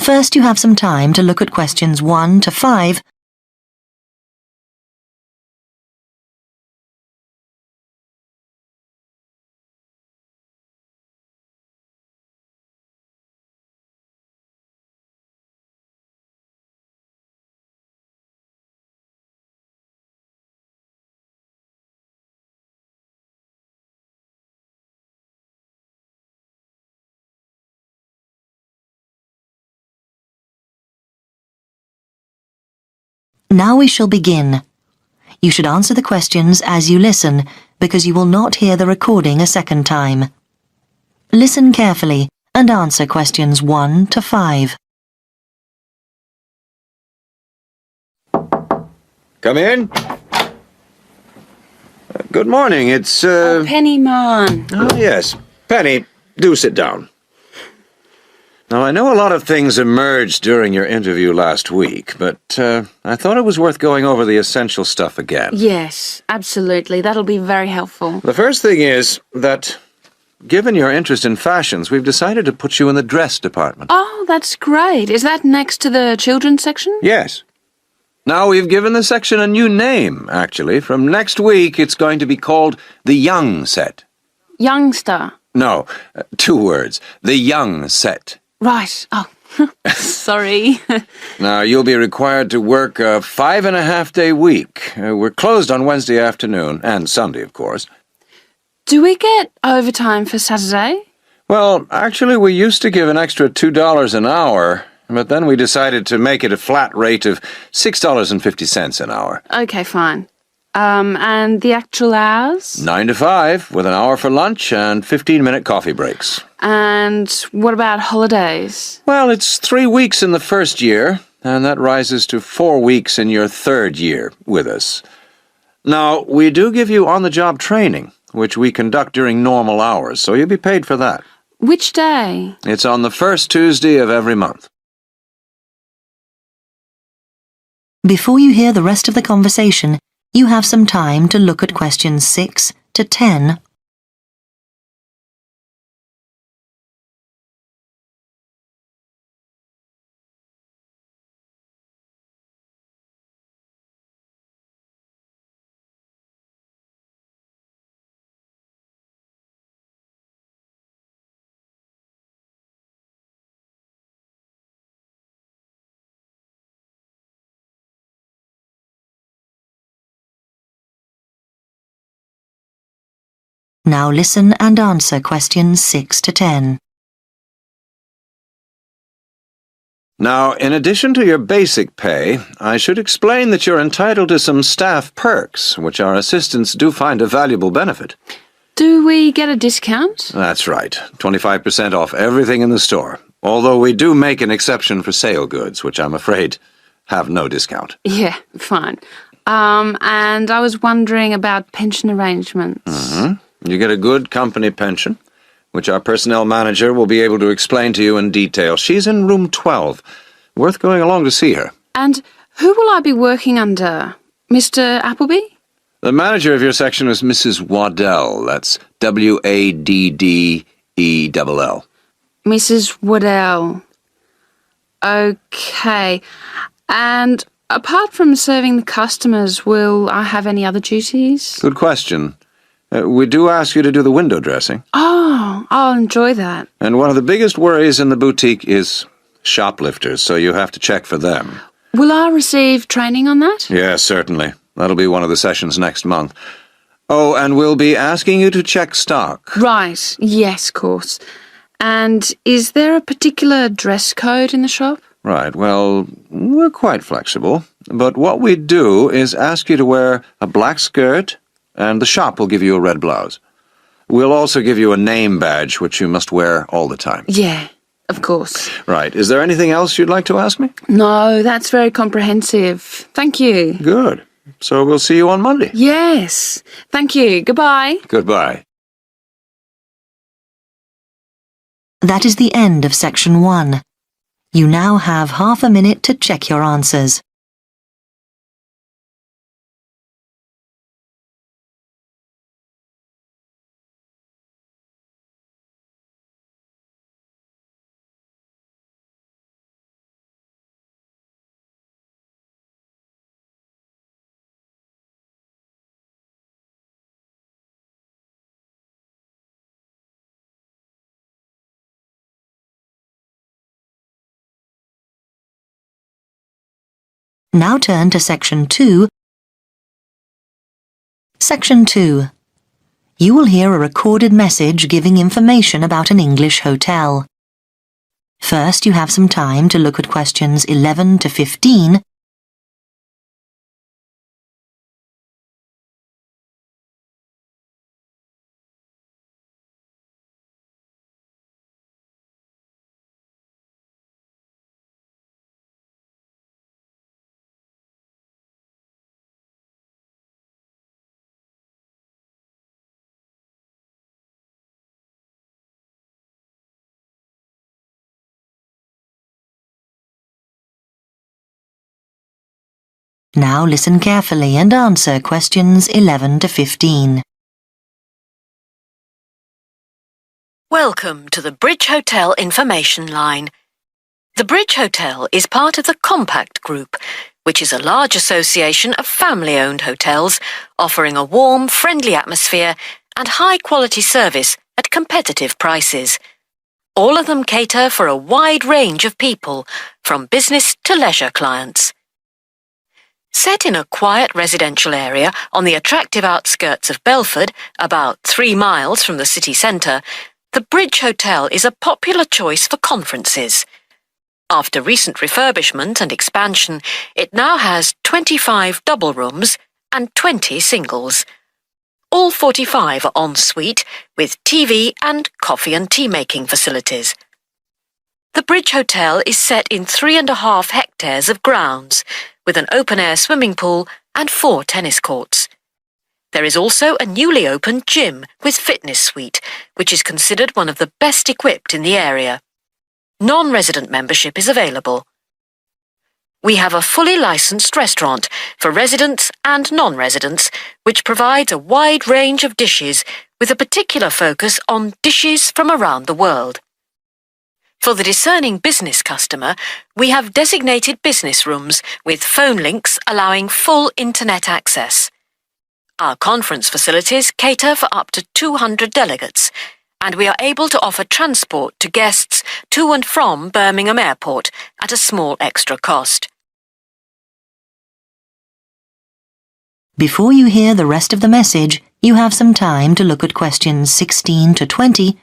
First, you have some time to look at questions 1 to 5. Now we shall begin. You should answer the questions as you listen, because you will not hear the recording a second time. Listen carefully and answer questions 1 to 5. Come in. Good morning, it's, Penny Marn. Oh, yes. Penny, do sit down. Now, I know a lot of things emerged during your interview last week, but I thought it was worth going over the essential stuff again. Yes, absolutely. That'll be very helpful. The first thing is that, given your interest in fashions, we've decided to put you in the dress department. Oh, that's great. Is that next to the children's section? Yes. Now, we've given the section a new name, actually. From next week, it's going to be called the Young Set. Youngster. No, 2 words. The Young Set. Right. Oh, sorry. Now, you'll be required to work a 5.5-day week. We're closed on Wednesday afternoon, and Sunday, of course. Do we get overtime for Saturday? Well, actually, we used to give an extra $2 an hour, but then we decided to make it a flat rate of $6.50 an hour. Okay, fine. And the actual hours? 9 to 5, with an hour for lunch and 15-minute coffee breaks. And what about holidays? Well, it's 3 weeks in the first year, and that rises to 4 weeks in your 3rd year with us. Now, we do give you on-the-job training, which we conduct during normal hours, so you'll be paid for that. Which day? It's on the first Tuesday of every month. Before you hear the rest of the conversation, you have some time to look at questions 6 to 10. Now listen and answer questions 6 to 10. Now, in addition to your basic pay, I should explain that you're entitled to some staff perks, which our assistants do find a valuable benefit. Do we get a discount? That's right, 25% off everything in the store, although we do make an exception for sale goods, which I'm afraid have no discount. Yeah, fine. And I was wondering about pension arrangements. You get a good company pension, which our personnel manager will be able to explain to you in detail. She's in room 12. Worth going along to see her. And who will I be working under? Mr. Appleby? The manager of your section is Mrs. Waddell. That's Waddell. Mrs. Waddell. Okay. And apart from serving the customers, will I have any other duties? Good question. We do ask you to do the window dressing. Oh, I'll enjoy that. And one of the biggest worries in the boutique is shoplifters, so you have to check for them. Will I receive training on that? Yes, certainly. That'll be one of the sessions next month. Oh, and we'll be asking you to check stock. Right. Yes, of course. And is there a particular dress code in the shop? Right, well, we're quite flexible. But what we do is ask you to wear a black skirt, and the shop will give you a red blouse. We'll also give you a name badge, which you must wear all the time. Yeah, of course. Right. Is there anything else you'd like to ask me? No, that's very comprehensive. Thank you. Good. So we'll see you on Monday. Yes. Thank you. Goodbye. Goodbye. That is the end of section 1. You now have half a minute to check your answers. Now turn to Section 2. Section 2. You will hear a recorded message giving information about an English hotel. First, you have some time to look at questions 11 to 15. Now listen carefully and answer questions 11 to 15. Welcome to the Bridge Hotel information line. The Bridge Hotel is part of the Compact Group, which is a large association of family-owned hotels offering a warm, friendly atmosphere and high-quality service at competitive prices. All of them cater for a wide range of people, from business to leisure clients. Set in a quiet residential area on the attractive outskirts of Belford, about 3 miles from the city centre, the Bridge Hotel is a popular choice for conferences. After recent refurbishment and expansion, it now has 25 double rooms and 20 singles. All 45 are en suite with TV and coffee and tea making facilities. The Bridge Hotel is set in 3.5 hectares of grounds, with an open-air swimming pool and 4 tennis courts. There is also a newly opened gym with fitness suite, which is considered one of the best equipped in the area. Non-resident membership is available. We have a fully licensed restaurant for residents and non-residents, which provides a wide range of dishes with a particular focus on dishes from around the world. For the discerning business customer, we have designated business rooms with phone links allowing full internet access. Our conference facilities cater for up to 200 delegates, and we are able to offer transport to guests to and from Birmingham Airport at a small extra cost. Before you hear the rest of the message, you have some time to look at questions 16 to 20.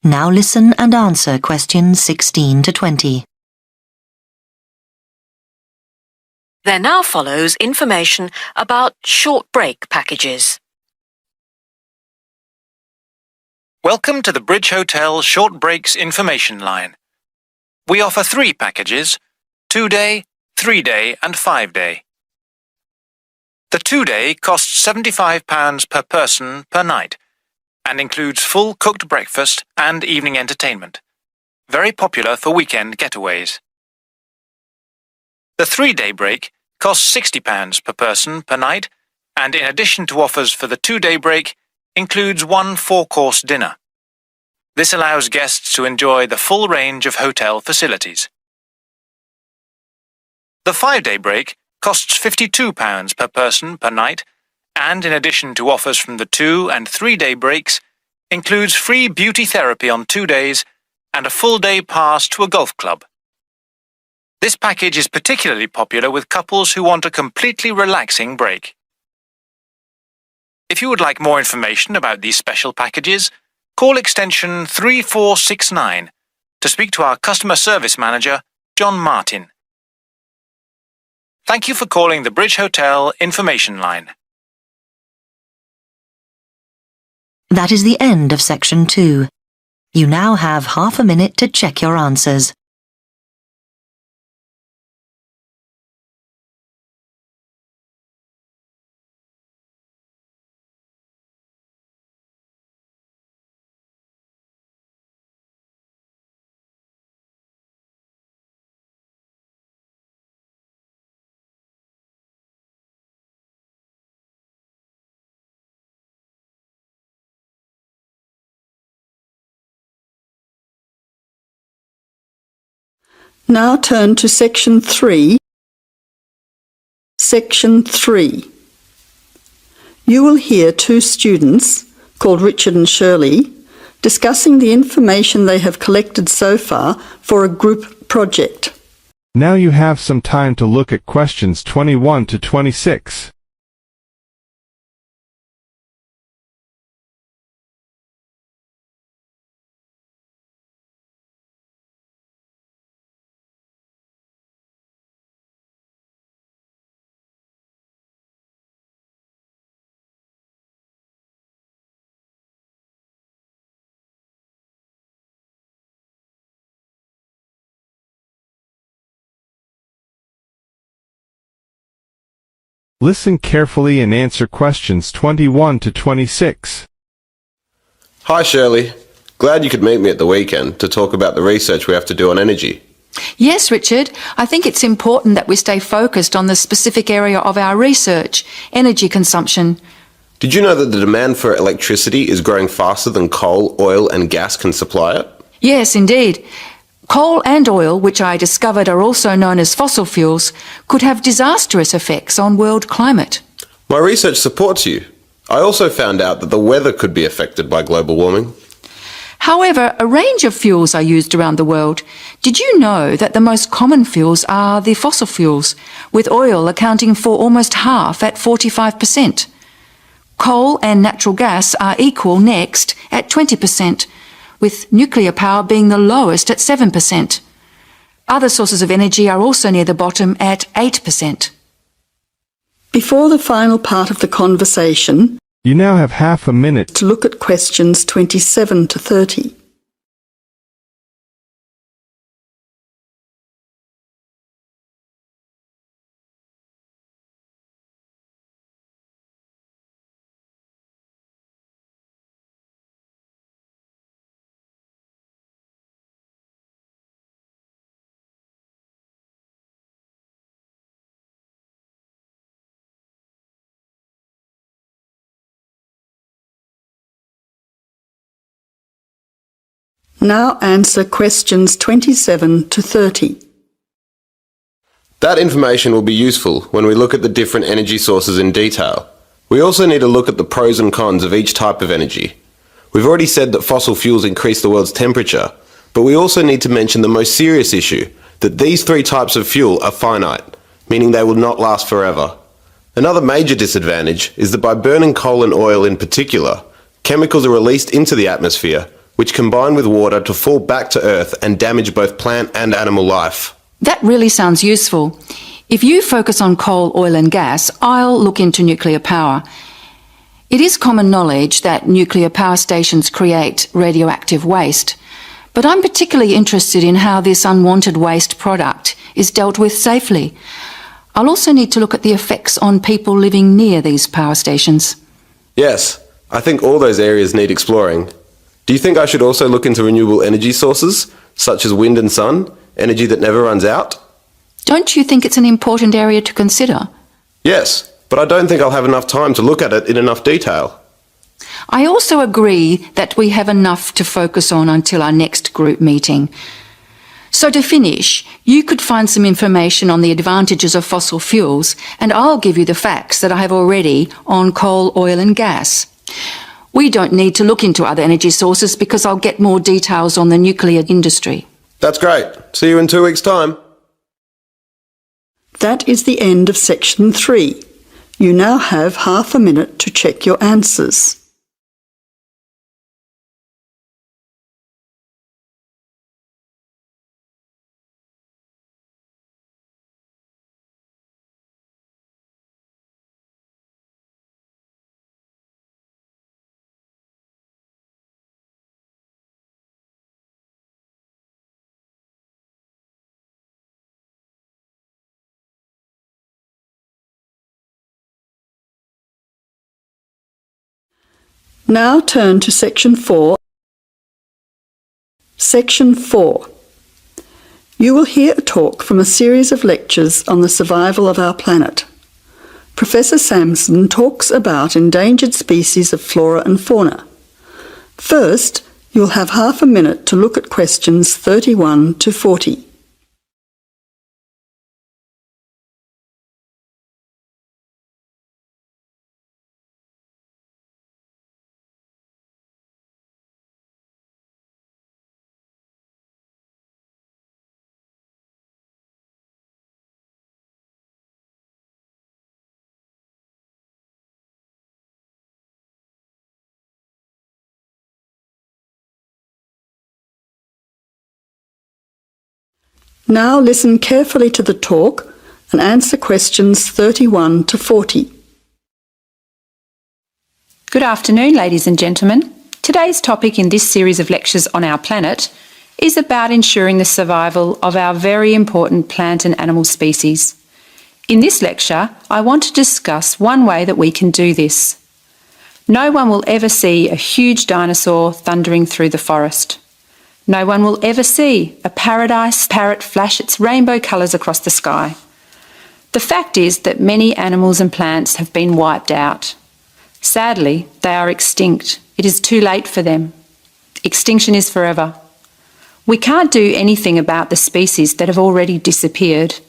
Now listen and answer questions 16 to 20. There now follows information about short break packages. Welcome to the Bridge Hotel Short Breaks information line. We offer 3 packages: 2-day, 3-day and 5-day. The 2-day costs £75 per person per night and includes full cooked breakfast and evening entertainment. Very popular for weekend getaways. The 3-day break costs £60 per person per night and, in addition to offers for the 2-day break, includes 1 4-course dinner. This allows guests to enjoy the full range of hotel facilities. The 5-day break costs £52 per person per night and, in addition to offers from the 2- and 3-day breaks, includes free beauty therapy on 2 days and a full-day pass to a golf club. This package is particularly popular with couples who want a completely relaxing break. If you would like more information about these special packages, call extension 3469 to speak to our customer service manager, John Martin. Thank you for calling the Bridge Hotel information line. That is the end of Section 2. You now have half a minute to check your answers. Now turn to Section 3. Section 3. You will hear two students, called Richard and Shirley, discussing the information they have collected so far for a group project. Now you have some time to look at questions 21 to 26. Listen carefully and answer questions 21 to 26. Hi Shirley, glad you could meet me at the weekend to talk about the research we have to do on energy. Yes, Richard. I think it's important that we stay focused on the specific area of our research, energy consumption. Did you know that the demand for electricity is growing faster than coal, oil and gas can supply it? Yes, indeed. Coal and oil, which I discovered are also known as fossil fuels, could have disastrous effects on world climate. My research supports you. I also found out that the weather could be affected by global warming. However, a range of fuels are used around the world. Did you know that the most common fuels are the fossil fuels, with oil accounting for almost half at 45%? Coal and natural gas are equal next at 20%, with nuclear power being the lowest at 7%. Other sources of energy are also near the bottom at 8%. Before the final part of the conversation, You now have half a minute. to look at questions 27 to 30. Now answer questions 27 to 30. That information will be useful when we look at the different energy sources in detail. We also need to look at the pros and cons of each type of energy. We've already said that fossil fuels increase the world's temperature, but we also need to mention the most serious issue, that these three types of fuel are finite, meaning they will not last forever. Another major disadvantage is that by burning coal and oil in particular, chemicals are released into the atmosphere, which combine with water to fall back to Earth and damage both plant and animal life. That really sounds useful. If you focus on coal, oil and gas, I'll look into nuclear power. It is common knowledge that nuclear power stations create radioactive waste, but I'm particularly interested in how this unwanted waste product is dealt with safely. I'll also need to look at the effects on people living near these power stations. Yes, I think all those areas need exploring. Do you think I should also look into renewable energy sources, such as wind and sun, energy that never runs out? Don't you think it's an important area to consider? Yes, but I don't think I'll have enough time to look at it in enough detail. I also agree that we have enough to focus on until our next group meeting. So to finish, you could find some information on the advantages of fossil fuels, and I'll give you the facts that I have already on coal, oil and gas. We don't need to look into other energy sources because I'll get more details on the nuclear industry. That's great. See you in 2 weeks' time. That is the end of Section 3. You now have half a minute to check your answers. Now turn to Section 4. Section 4. You will hear a talk from a series of lectures on the survival of our planet. Professor Samson talks about endangered species of flora and fauna. First, you'll have half a minute to look at questions 31 to 40. Now listen carefully to the talk and answer questions 31 to 40. Good afternoon, ladies and gentlemen. Today's topic in this series of lectures on our planet is about ensuring the survival of our very important plant and animal species. In this lecture, I want to discuss one way that we can do this. No one will ever see a huge dinosaur thundering through the forest. No one will ever see a paradise parrot flash its rainbow colours across the sky. The fact is that many animals and plants have been wiped out. Sadly, they are extinct. It is too late for them. Extinction is forever. We can't do anything about the species that have already disappeared.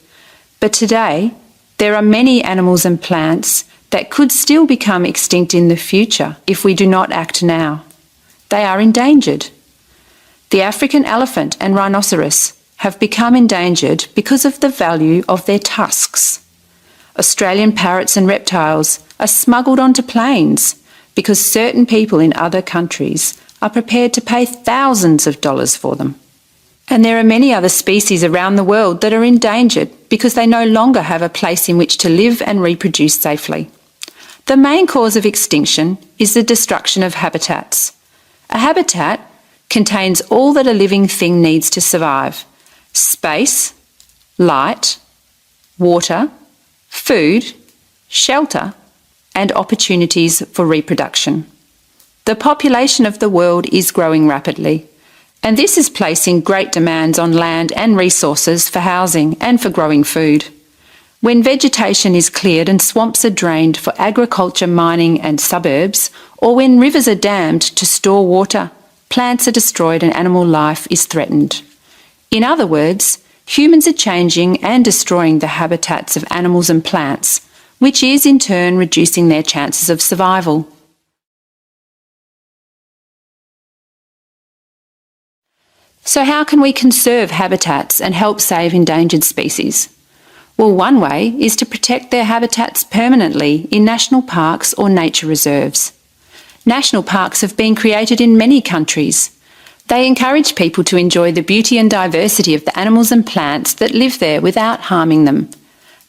But today, there are many animals and plants that could still become extinct in the future if we do not act now. They are endangered. The African elephant and rhinoceros have become endangered because of the value of their tusks. Australian parrots and reptiles are smuggled onto planes because certain people in other countries are prepared to pay thousands of dollars for them. And there are many other species around the world that are endangered because they no longer have a place in which to live and reproduce safely. The main cause of extinction is the destruction of habitats. A habitat contains all that a living thing needs to survive: space, light, water, food, shelter, and opportunities for reproduction. The population of the world is growing rapidly, and this is placing great demands on land and resources for housing and for growing food. When vegetation is cleared and swamps are drained for agriculture, mining and suburbs, or when rivers are dammed to store water, plants are destroyed and animal life is threatened. In other words, humans are changing and destroying the habitats of animals and plants, which is in turn reducing their chances of survival. So how can we conserve habitats and help save endangered species? Well, one way is to protect their habitats permanently in national parks or nature reserves. National parks have been created in many countries. They encourage people to enjoy the beauty and diversity of the animals and plants that live there without harming them.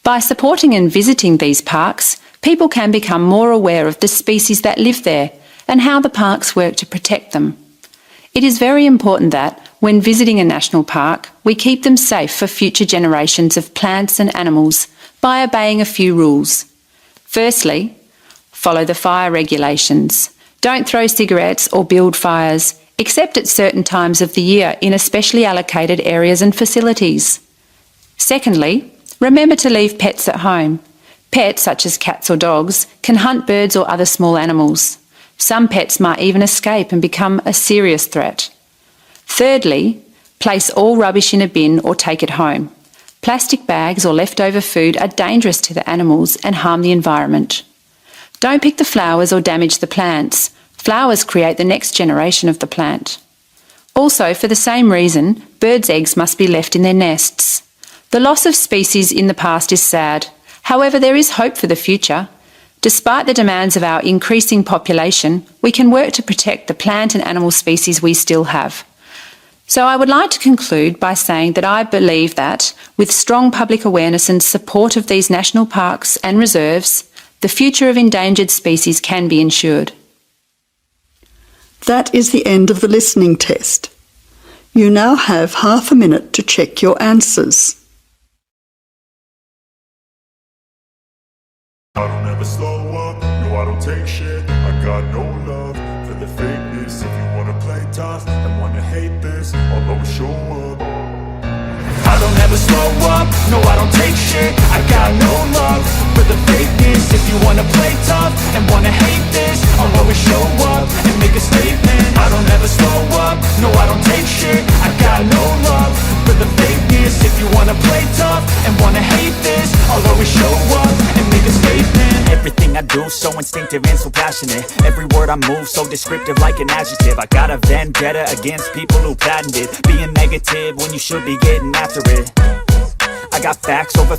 By supporting and visiting these parks, people can become more aware of the species that live there and how the parks work to protect them. It is very important that, when visiting a national park, we keep them safe for future generations of plants and animals by obeying a few rules. Firstly, follow the fire regulations. Don't throw cigarettes or build fires, except at certain times of the year in especially allocated areas and facilities. Secondly, remember to leave pets at home. Pets, such as cats or dogs, can hunt birds or other small animals. Some pets might even escape and become a serious threat. Thirdly, place all rubbish in a bin or take it home. Plastic bags or leftover food are dangerous to the animals and harm the environment. Don't pick the flowers or damage the plants. Flowers create the next generation of the plant. Also, for the same reason, birds' eggs must be left in their nests. The loss of species in the past is sad. However, there is hope for the future. Despite the demands of our increasing population, we can work to protect the plant and animal species we still have. So I would like to conclude by saying that I believe that, with strong public awareness and support of these national parks and reserves, the future of endangered species can be ensured. That is the end of the listening test. You now have half a minute to check your answers. I don't ever slow up, no I don't take shit. I got no love for the fakeness. If you wanna play tough and wanna hate this, I'll always show up. I don't ever slow up, no I don't take shit. I got no love for the fakeness. If you wanna play tough and wanna hate this, I'll always show up and make a statement. I don't ever slow up, no I don't take shit. I got no love for the fakeness. If you wanna play tough and wanna hate this, I'll always show up and make a statement. Everything I do so instinctive and so passionate. Every word I move so descriptive like an adjective. I got a vendetta against people who patented being negative when you should be getting after it. I got facts over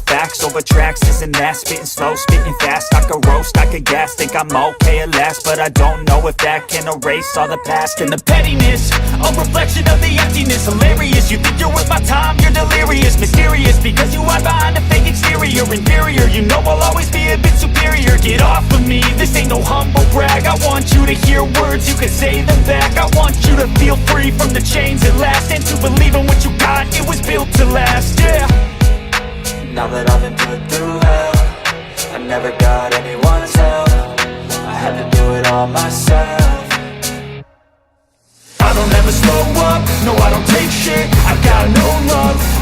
tracks, this and that. Spitting slow, spitting fast, I could roast, I could gas. Think I'm okay at last, but I don't know if that can erase all the past. And the pettiness, a reflection of the emptiness. Hilarious, you think you're worth my time, you're delirious. Mysterious, because you hide behind a fake exterior. Inferior, you know I'll always be a bit superior. Get off of me, this ain't no humble brag. I want you to hear words, you can say them back. I want you to feel free from the chains at last, and to believe in what you got, it was built to last, yeah. Now that I've been put through hell, I never got anyone's help, I had to do it all myself. I don't ever slow up, no I don't take shit, I got no love